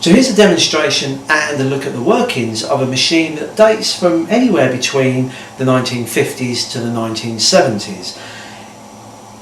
So here's a demonstration and a look at the workings of a machine that dates from anywhere between the 1950s to the 1970s.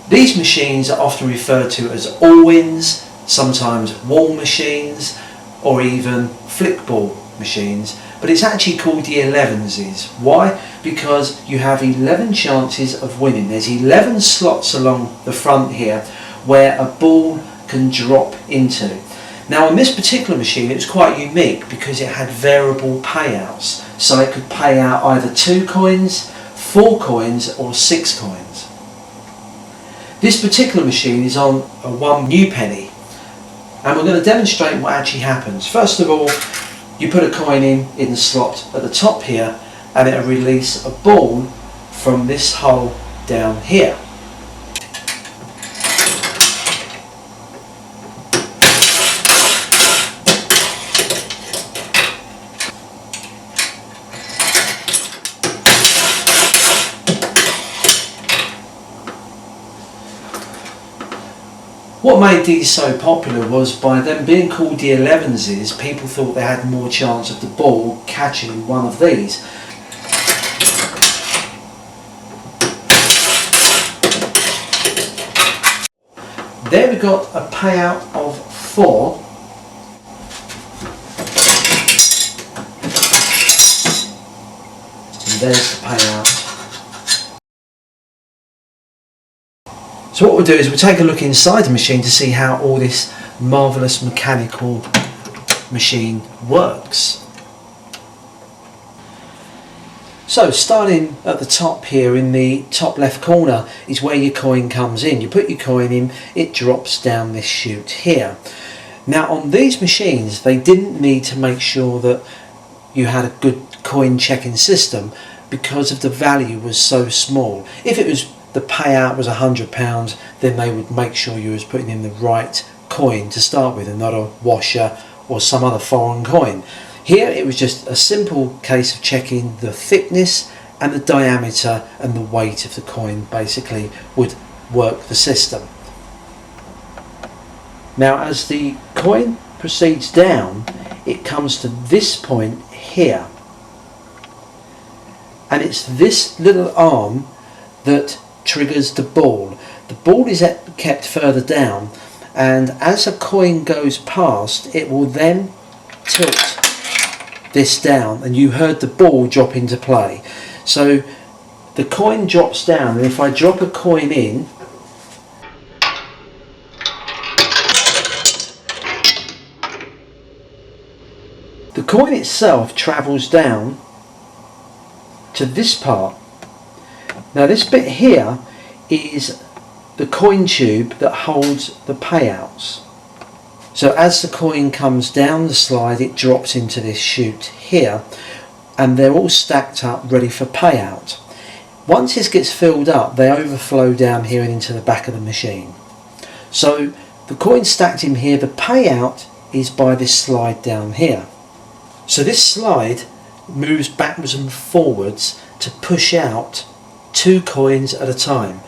These machines are often referred to as Allwins, sometimes wall machines, or even flickball machines, but it's actually called the Elevenses. Why? Because you have 11 chances of winning. There's 11 slots along the front here where a ball can drop into. Now on this particular machine it was quite unique because it had variable payouts, so it could pay out either 2 coins, 4 coins or 6 coins. This particular machine is on a 1 new penny, and we're going to demonstrate what actually happens. First of all, you put a coin in the slot at the top here and it'll release a ball from this hole down here. What made these so popular was by them being called the Elevenses, people thought they had more chance of the ball catching one of these. There we got a payout of 4. And there's the payout. So what we'll do is we'll take a look inside the machine to see how all this marvellous mechanical machine works. So starting at the top here in the top left corner is where your coin comes in. You put your coin in, it drops down this chute here. Now on these machines they didn't need to make sure that you had a good coin checking system because of the value was so small. If it was the payout was £100, then they would make sure you was putting in the right coin to start with and not a washer or some other foreign coin. Here it was just a simple case of checking the thickness and the diameter and the weight of the coin basically would work the system. Now as the coin proceeds down, it comes to this point here, and it's this little arm that triggers the ball. The ball is kept further down, and as a coin goes past it will then tilt this down, and you heard the ball drop into play. So the coin drops down, and if I drop a coin in, the coin itself travels down to this part. Now this bit here is the coin tube that holds the payouts. So as the coin comes down the slide it drops into this chute here, and they're all stacked up ready for payout. Once this gets filled up they overflow down here and into the back of the machine. So the coin stacked in here, the payout is by this slide down here. So this slide moves backwards and forwards to push out 2 coins at a time,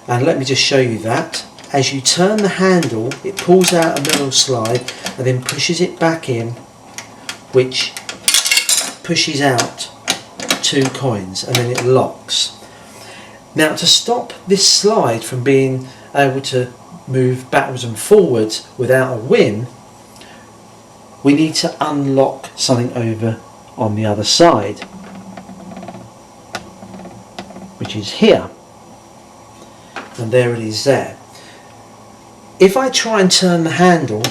and let me just show you that. As you turn the handle it pulls out a middle slide and then pushes it back in, which pushes out 2 coins, and then it locks. Now to stop this slide from being able to move backwards and forwards without a win, we need to unlock something over on the other side, which is here, and there it is there. If I try and turn the handle,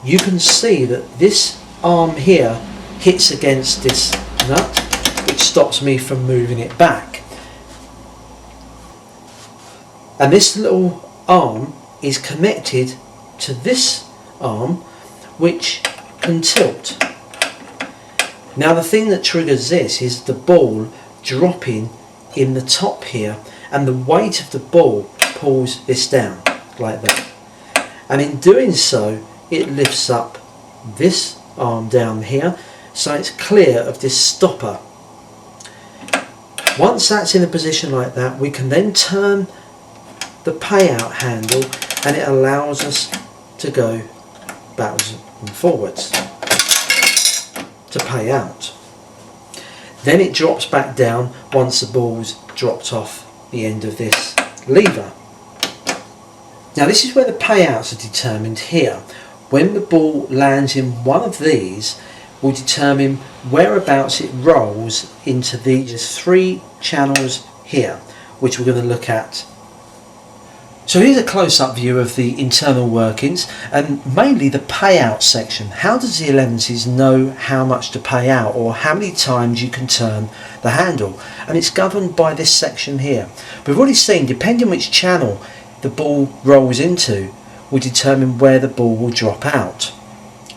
you can see that this arm here hits against this nut, which stops me from moving it back. And this little arm is connected to this arm, which can tilt. Now the thing that triggers this is the ball dropping in the top here, and the weight of the ball pulls this down like that, and in doing so it lifts up this arm down here so it's clear of this stopper. Once that's in a position like that, we can then turn the payout handle and it allows us to go backwards and forwards to pay out. Then it drops back down once the ball's dropped off the end of this lever. Now this is where the payouts are determined here. When the ball lands in one of these, will determine whereabouts it rolls into these 3 channels here, which we're going to look at. So here's a close-up view of the internal workings and mainly the payout section. How does the Elevenses know how much to pay out, or how many times you can turn the handle? And it's governed by this section here. We've already seen, depending on which channel the ball rolls into, will determine where the ball will drop out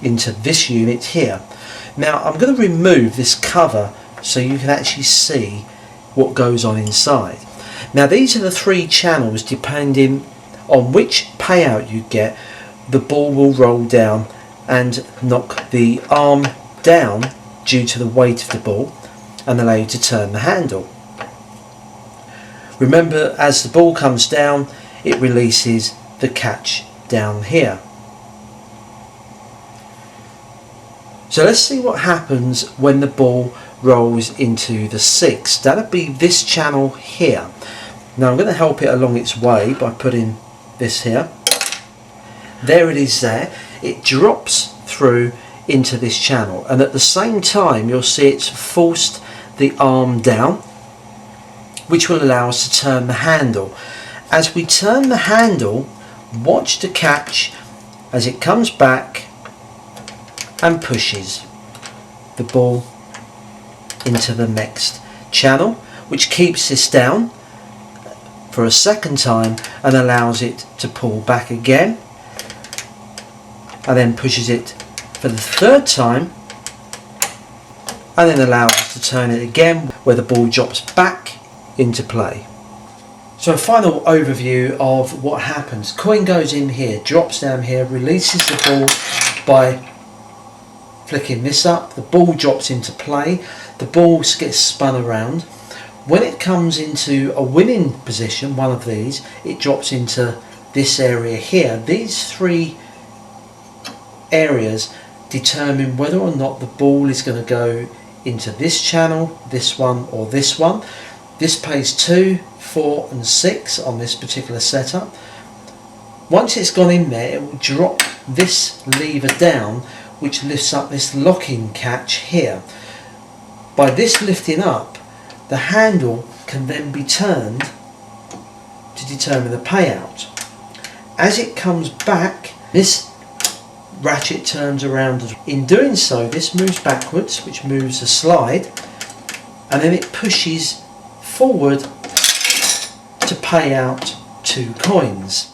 into this unit here. Now I'm going to remove this cover so you can actually see what goes on inside. Now these are the 3 channels. Depending on which payout you get, the ball will roll down and knock the arm down due to the weight of the ball and allow you to turn the handle. Remember, as the ball comes down, it releases the catch down here. So let's see what happens when the ball rolls into the 6. That'll be this channel here. Now I'm going to help it along its way by putting this here. There it is there. It drops through into this channel, and at the same time you'll see it's forced the arm down, which will allow us to turn the handle. As we turn the handle, watch the catch as it comes back and pushes the ball into the next channel, which keeps this down for a second time and allows it to pull back again, and then pushes it for the 3rd time and then allows us to turn it again, where the ball drops back into play. So a final overview of what happens. Coin goes in here, drops down here, releases the ball by flicking this up. The ball drops into play. The ball gets spun around. When it comes into a winning position, one of these, it drops into this area here. These 3 areas determine whether or not the ball is going to go into this channel, this one, or this one. This pays 2, 4 and 6 on this particular setup. Once it's gone in there, it will drop this lever down, which lifts up this locking catch here. By this lifting up, the handle can then be turned to determine the payout. As it comes back, this ratchet turns around. In doing so, this moves backwards, which moves the slide, and then it pushes forward to pay out 2 coins.